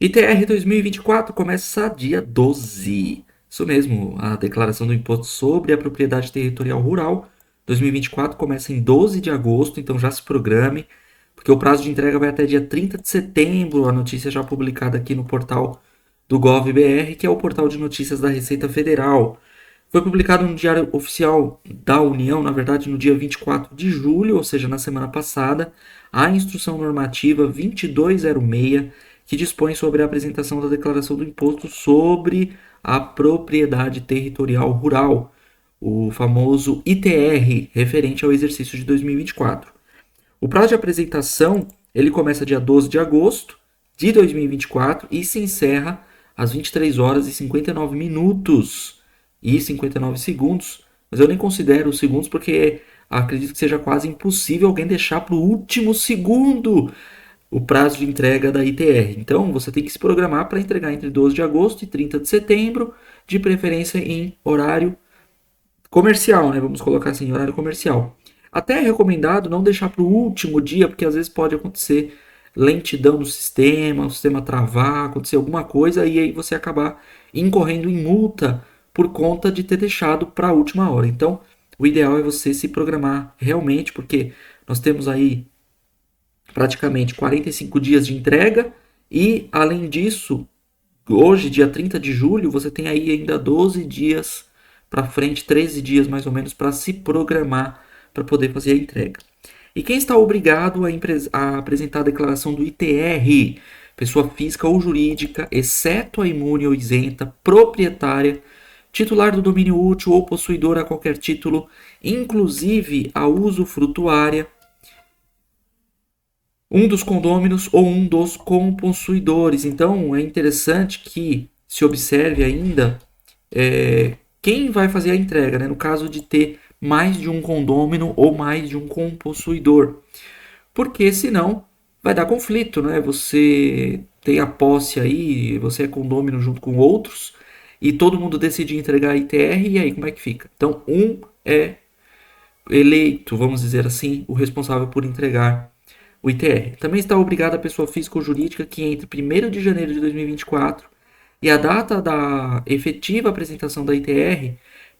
ITR 2024 começa dia 12. Isso mesmo, a declaração do Imposto sobre a Propriedade Territorial Rural 2024 começa em 12 de agosto, então já se programe, porque o prazo de entrega vai até dia 30 de setembro, a notícia já publicada aqui no portal do GovBR, que é o portal de notícias da Receita Federal. Foi publicado no Diário Oficial da União, na verdade, no dia 24 de julho, ou seja, na semana passada, a Instrução Normativa 2206, que dispõe sobre a apresentação da declaração do imposto sobre a propriedade territorial rural, o famoso ITR, referente ao exercício de 2024. O prazo de apresentação ele começa dia 12 de agosto de 2024 e se encerra às 23 horas e 59 minutos e 59 segundos, mas eu nem considero os segundos porque acredito que seja quase impossível alguém deixar para o último segundo o prazo de entrega da ITR. Então, você tem que se programar para entregar entre 12 de agosto e 30 de setembro, de preferência em horário comercial, né? Vamos colocar assim, horário comercial. Até é recomendado não deixar para o último dia, porque às vezes pode acontecer lentidão no sistema, o sistema travar, acontecer alguma coisa e aí você acabar incorrendo em multa por conta de ter deixado para a última hora. Então, o ideal é você se programar realmente, porque nós temos aí praticamente 45 dias de entrega e, além disso, hoje, dia 30 de julho, você tem aí ainda 12 dias para frente, 13 dias mais ou menos, para se programar para poder fazer a entrega. E quem está obrigado a apresentar a declaração do ITR? Pessoa física ou jurídica, exceto a imune ou isenta, proprietária, titular do domínio útil ou possuidor a qualquer título, inclusive a usufrutuária, um dos condôminos ou um dos compossuidores. Então é interessante que se observe ainda quem vai fazer a entrega, né? No caso de ter mais de um condômino ou mais de um compossuidor. Porque senão vai dar conflito, né? Você tem a posse aí, você é condômino junto com outros, e todo mundo decide entregar a ITR, e aí como é que fica? Então, um é eleito, vamos dizer assim, o responsável por entregar o ITR. Também está obrigada a pessoa física ou jurídica que entre 1º de janeiro de 2024 e a data da efetiva apresentação da ITR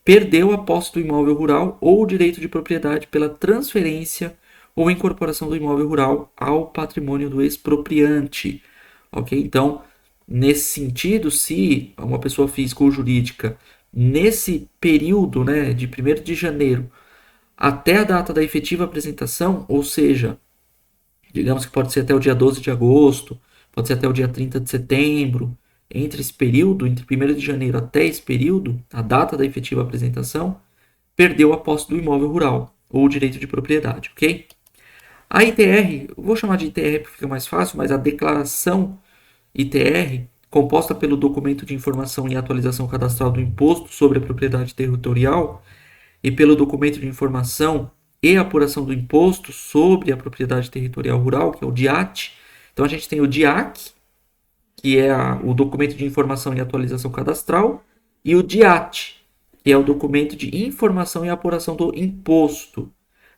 perdeu a posse do imóvel rural ou o direito de propriedade pela transferência ou incorporação do imóvel rural ao patrimônio do expropriante. Ok? Então, nesse sentido, se uma pessoa física ou jurídica, nesse período, né, de 1º de janeiro até a data da efetiva apresentação, ou seja, digamos que pode ser até o dia 12 de agosto, pode ser até o dia 30 de setembro, entre esse período, entre 1º de janeiro até esse período, a data da efetiva apresentação, perdeu a posse do imóvel rural ou o direito de propriedade, ok? A ITR, eu vou chamar de ITR porque fica mais fácil, mas a declaração ITR, composta pelo documento de informação e atualização cadastral do imposto sobre a propriedade territorial e pelo documento de informação e apuração do imposto sobre a propriedade territorial rural, que é o DIAT. Então a gente tem o DIAC, que é o documento de informação e atualização cadastral, e o DIAT, que é o documento de informação e apuração do imposto.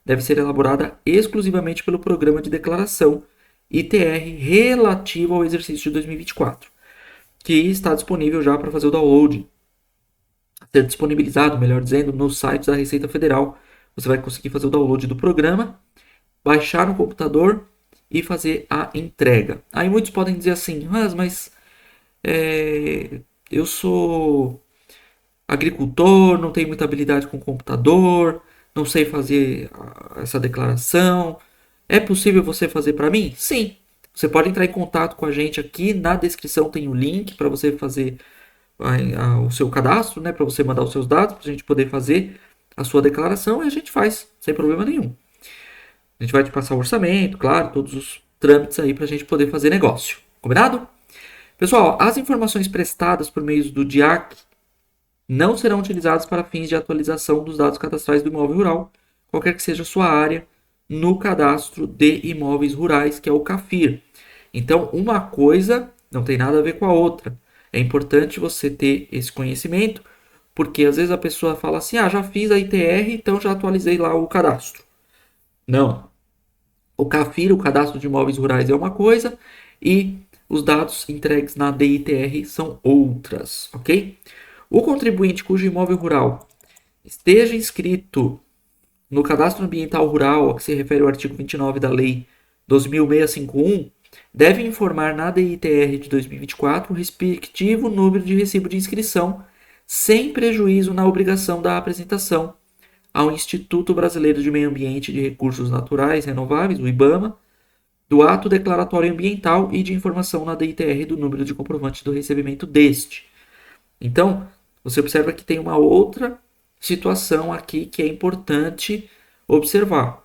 Deve ser elaborada exclusivamente pelo programa de declaração ITR relativo ao exercício de 2024, que está disponível já para fazer o download, ser disponibilizado, melhor dizendo, no site da Receita Federal. Você vai conseguir fazer o download do programa, baixar no computador e fazer a entrega. Aí muitos podem dizer assim, mas eu sou agricultor, não tenho muita habilidade com computador, não sei fazer essa declaração. É possível você fazer para mim? Sim. Você pode entrar em contato com a gente aqui, na descrição tem o link para você fazer o seu cadastro, né, para você mandar os seus dados, para a gente poder fazer a sua declaração e a gente faz, sem problema nenhum. A gente vai te passar o orçamento, claro, todos os trâmites aí para a gente poder fazer negócio. Combinado? Pessoal, as informações prestadas por meio do DIAC não serão utilizadas para fins de atualização dos dados cadastrais do imóvel rural, qualquer que seja a sua área, no cadastro de imóveis rurais, que é o CAFIR. Então, uma coisa não tem nada a ver com a outra. É importante você ter esse conhecimento, porque às vezes a pessoa fala assim, já fiz a ITR, então já atualizei lá o cadastro. Não. O CAFIR, o Cadastro de Imóveis Rurais, é uma coisa, e os dados entregues na DITR são outras, ok? O contribuinte cujo imóvel rural esteja inscrito no Cadastro Ambiental Rural, a que se refere ao artigo 29 da Lei 12.651, deve informar na DITR de 2024 o respectivo número de recibo de inscrição, sem prejuízo na obrigação da apresentação ao Instituto Brasileiro de Meio Ambiente e de Recursos Naturais Renováveis, o IBAMA, do ato declaratório ambiental e de informação na DITR do número de comprovante do recebimento deste. Então, você observa que tem uma outra situação aqui que é importante observar,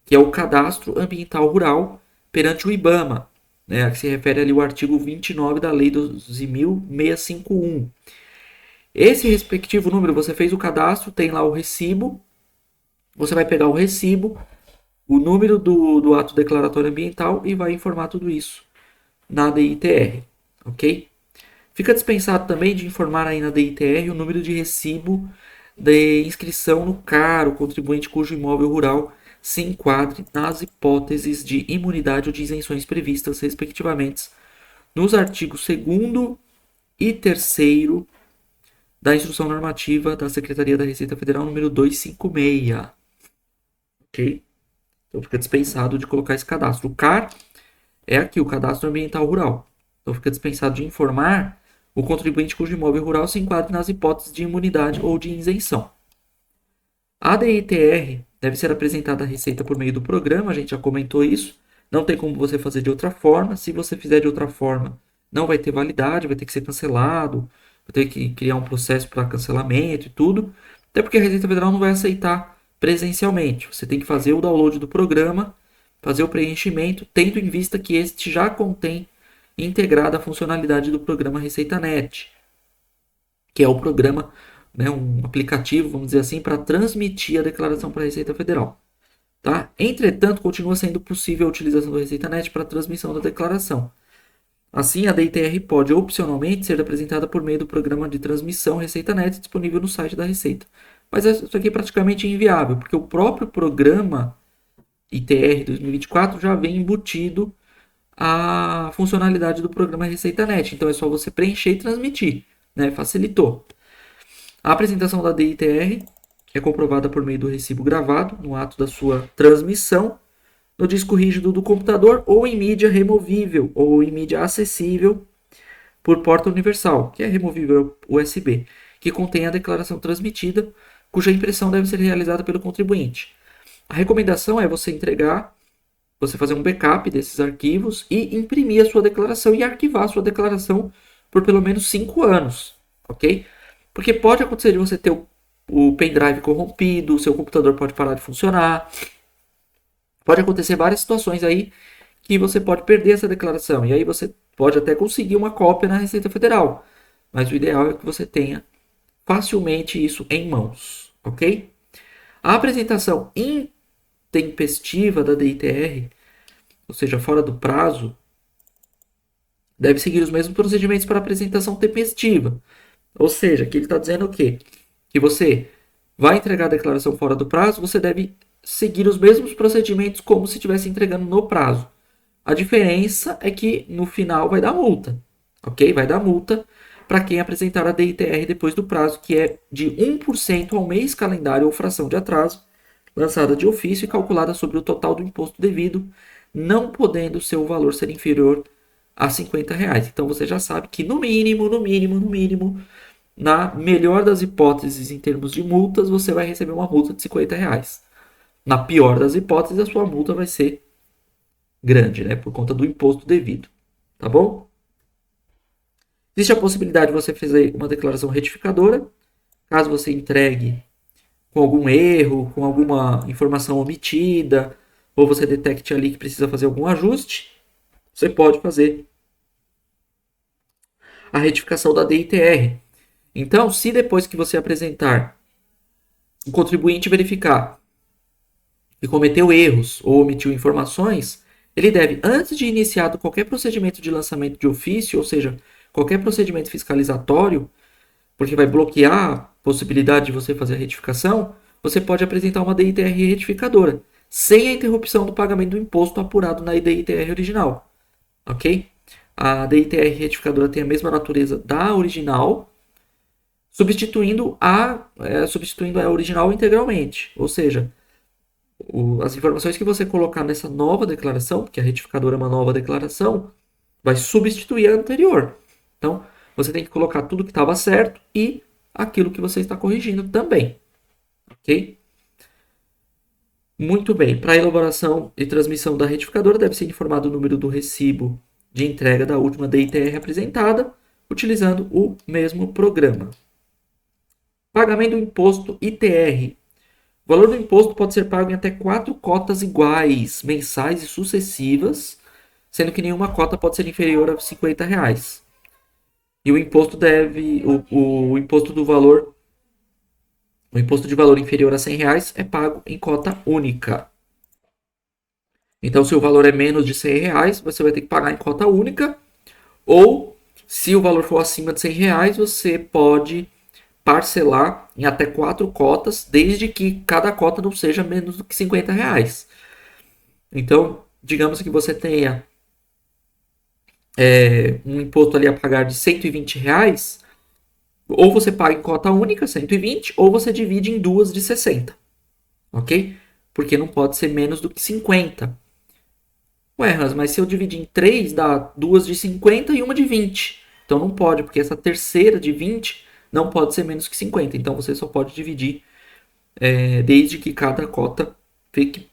que é o Cadastro Ambiental Rural perante o IBAMA, né, a que se refere ali ao artigo 29 da Lei 12.651. Esse respectivo número, você fez o cadastro, tem lá o recibo, você vai pegar o recibo, o número do ato declaratório ambiental e vai informar tudo isso na DITR, ok? Fica dispensado também de informar aí na DITR o número de recibo de inscrição no CAR, o contribuinte cujo imóvel rural se enquadre nas hipóteses de imunidade ou de isenções previstas, respectivamente, nos artigos 2º e 3º da Instrução Normativa da Secretaria da Receita Federal número 256. Ok? Então fica dispensado de colocar esse cadastro. O CAR é aqui, o Cadastro Ambiental Rural. Então fica dispensado de informar o contribuinte cujo imóvel rural se enquadre nas hipóteses de imunidade ou de isenção. A DITR deve ser apresentada à Receita por meio do programa, a gente já comentou isso. Não tem como você fazer de outra forma. Se você fizer de outra forma, não vai ter validade, vai ter que ser cancelado, vai ter que criar um processo para cancelamento e tudo. Até porque a Receita Federal não vai aceitar presencialmente. Você tem que fazer o download do programa, fazer o preenchimento, tendo em vista que este já contém integrada a funcionalidade do programa ReceitaNet, que é o programa, né, um aplicativo, vamos dizer assim, para transmitir a declaração para a Receita Federal. Tá? Entretanto, continua sendo possível a utilização do ReceitaNet para a transmissão da declaração. Assim, a DITR pode opcionalmente ser apresentada por meio do programa de transmissão ReceitaNet disponível no site da Receita. Mas isso aqui é praticamente inviável, porque o próprio programa ITR 2024 já vem embutido a funcionalidade do programa ReceitaNet. Então é só você preencher e transmitir, né? Facilitou. A apresentação da DITR é comprovada por meio do recibo gravado no ato da sua transmissão no disco rígido do computador ou em mídia removível ou em mídia acessível por porta universal, que é removível USB, que contém a declaração transmitida, cuja impressão deve ser realizada pelo contribuinte. A recomendação é você fazer um backup desses arquivos e imprimir a sua declaração e arquivar a sua declaração por pelo menos 5 anos, ok? Porque pode acontecer de você ter o pendrive corrompido, o seu computador pode parar de funcionar, pode acontecer várias situações aí que você pode perder essa declaração, e aí você pode até conseguir uma cópia na Receita Federal, mas o ideal é que você tenha facilmente isso em mãos, ok? A apresentação intempestiva da DITR, ou seja, fora do prazo, deve seguir os mesmos procedimentos para apresentação tempestiva. Ou seja, que ele está dizendo o quê? Que você vai entregar a declaração fora do prazo, você deve seguir os mesmos procedimentos como se estivesse entregando no prazo. A diferença é que no final vai dar multa, ok? Vai dar multa para quem apresentar a DITR depois do prazo, que é de 1% ao mês calendário ou fração de atraso, lançada de ofício e calculada sobre o total do imposto devido, não podendo seu valor ser inferior a R$50. Então você já sabe que no mínimo, na melhor das hipóteses em termos de multas, você vai receber uma multa de R$50. Na pior das hipóteses, a sua multa vai ser grande, né, por conta do imposto devido, tá bom? Existe a possibilidade de você fazer uma declaração retificadora, caso você entregue com algum erro, com alguma informação omitida, ou você detecte ali que precisa fazer algum ajuste, você pode fazer a retificação da DITR. Então, se depois que você apresentar o contribuinte verificar que cometeu erros ou omitiu informações, ele deve, antes de iniciado qualquer procedimento de lançamento de ofício, ou seja, qualquer procedimento fiscalizatório, porque vai bloquear a possibilidade de você fazer a retificação, você pode apresentar uma DITR retificadora, sem a interrupção do pagamento do imposto apurado na DITR original, ok? a DITR retificadora tem a mesma natureza da original, substituindo a original integralmente. Ou seja, as informações que você colocar nessa nova declaração, porque a retificadora é uma nova declaração, vai substituir a anterior. Então, você tem que colocar tudo que estava certo e aquilo que você está corrigindo também. Ok? Muito bem. Para a elaboração e transmissão da retificadora, deve ser informado o número do recibo de entrega da última DITR apresentada, utilizando o mesmo programa. Pagamento do imposto ITR. O valor do imposto pode ser pago em até 4 cotas iguais, mensais e sucessivas, sendo que nenhuma cota pode ser inferior a R$ 50. E o imposto o imposto do valor, o imposto de valor inferior a R$ 100 é pago em cota única. Então, se o valor é menos de R$ 100, você vai ter que pagar em cota única, ou se o valor for acima de R$ 100, você pode parcelar em até 4 cotas, desde que cada cota não seja menos do que R$ 50. Então, digamos que você tenha um imposto ali a pagar de R$ 120, ou você paga em cota única, 120, ou você divide em duas de 60, ok? Porque não pode ser menos do que 50. Ué, Hans, mas se eu dividir em 3, dá duas de 50 e uma de 20. Então não pode, porque essa terceira de 20 não pode ser menos que 50. Então você só pode dividir desde que cada cota fique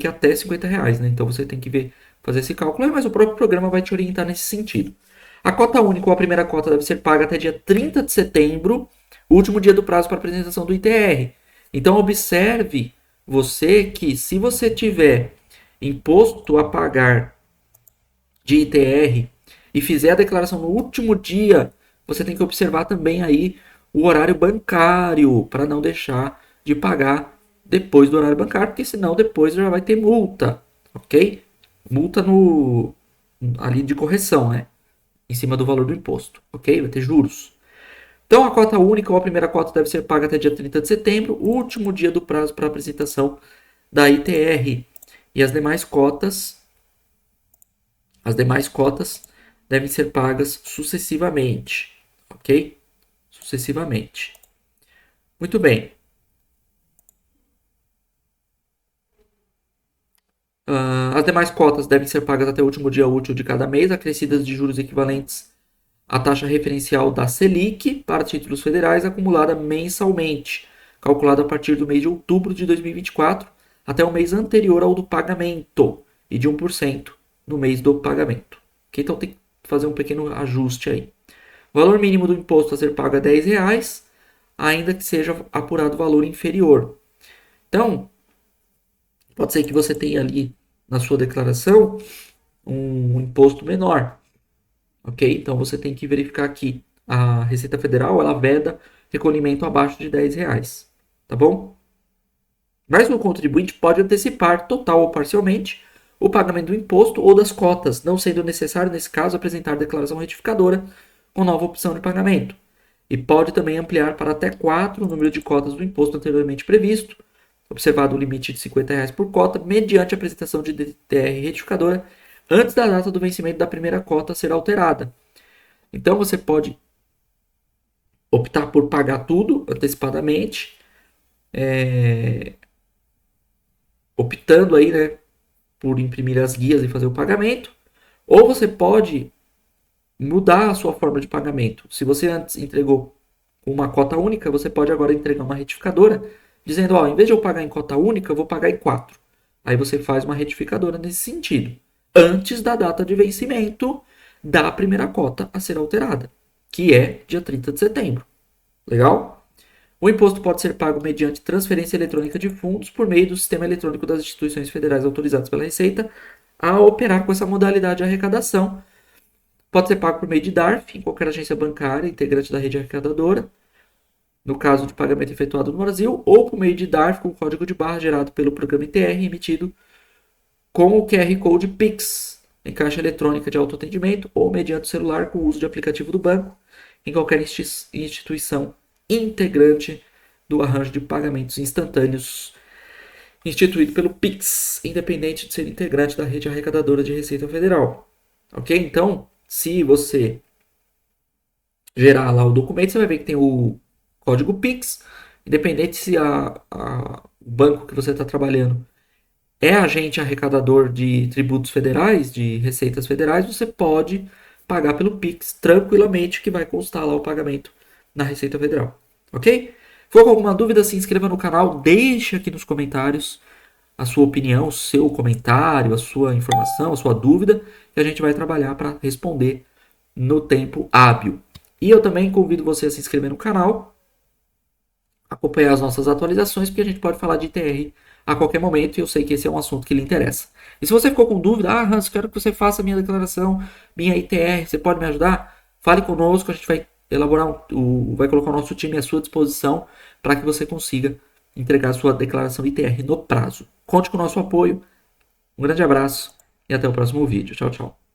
até R$ 50, né? Então você tem que fazer esse cálculo, mas o próprio programa vai te orientar nesse sentido. A cota única ou a primeira cota deve ser paga até dia 30 de setembro, último dia do prazo para apresentação do ITR. Então observe você que se você tiver imposto a pagar de ITR e fizer a declaração no último dia, você tem que observar também aí o horário bancário para não deixar de pagar depois do horário bancário, porque senão depois já vai ter multa, ok? Multa ali de correção, né? Em cima do valor do imposto, ok? Vai ter juros. Então a cota única ou a primeira cota deve ser paga até dia 30 de setembro, último dia do prazo para apresentação da ITR. E as demais cotas devem ser pagas sucessivamente, ok? Sucessivamente. Muito bem. As demais cotas devem ser pagas até o último dia útil de cada mês, acrescidas de juros equivalentes à taxa referencial da Selic para títulos federais acumulada mensalmente, calculada a partir do mês de outubro de 2024 até o mês anterior ao do pagamento e de 1% no mês do pagamento. Okay? Então tem que fazer um pequeno ajuste aí. O valor mínimo do imposto a ser pago é R$ 10, ainda que seja apurado valor inferior. Então, pode ser que você tenha ali na sua declaração um imposto menor, ok? Então você tem que verificar aqui. A Receita Federal, ela veda recolhimento abaixo de R$ 10, tá bom? Mas o contribuinte pode antecipar, total ou parcialmente, o pagamento do imposto ou das cotas, não sendo necessário, nesse caso, apresentar declaração retificadora com nova opção de pagamento. E pode também ampliar para até 4 o número de cotas do imposto anteriormente previsto, observado o limite de R$ 50 por cota, mediante a apresentação de DTR retificadora antes da data do vencimento da primeira cota ser alterada. Então você pode optar por pagar tudo antecipadamente, optando aí, né, por imprimir as guias e fazer o pagamento, ou você pode mudar a sua forma de pagamento. Se você antes entregou uma cota única, você pode agora entregar uma retificadora, dizendo, ó, em vez de eu pagar em cota única, eu vou pagar em 4. Aí você faz uma retificadora nesse sentido, antes da data de vencimento da primeira cota a ser alterada, que é dia 30 de setembro. Legal? O imposto pode ser pago mediante transferência eletrônica de fundos por meio do sistema eletrônico das instituições federais autorizadas pela Receita a operar com essa modalidade de arrecadação. Pode ser pago por meio de DARF, em qualquer agência bancária integrante da rede arrecadadora, no caso de pagamento efetuado no Brasil, ou por meio de DARF com código de barra gerado pelo programa ITR emitido com o QR Code Pix, em caixa eletrônica de autoatendimento ou mediante o celular com o uso de aplicativo do banco, em qualquer instituição integrante do arranjo de pagamentos instantâneos instituído pelo Pix, independente de ser integrante da rede arrecadadora de Receita Federal. Ok? Então, Se você gerar lá o documento, você vai ver que tem o código Pix, independente se o banco que você está trabalhando é agente arrecadador de tributos federais, de receitas federais, você pode pagar pelo Pix tranquilamente, que vai constar lá o pagamento na Receita Federal. Ok? For com alguma dúvida, se inscreva no canal, deixe aqui nos comentários a sua opinião, o seu comentário, a sua informação, a sua dúvida, que a gente vai trabalhar para responder no tempo hábil. E eu também convido você a se inscrever no canal, acompanhar as nossas atualizações, porque a gente pode falar de ITR a qualquer momento e eu sei que esse é um assunto que lhe interessa. E se você ficou com dúvida, Hans, quero que você faça a minha declaração, minha ITR, você pode me ajudar? Fale conosco, a gente vai elaborar, vai colocar o nosso time à sua disposição para que você consiga entregar a sua declaração ITR no prazo. Conte com o nosso apoio, um grande abraço e até o próximo vídeo. Tchau, tchau.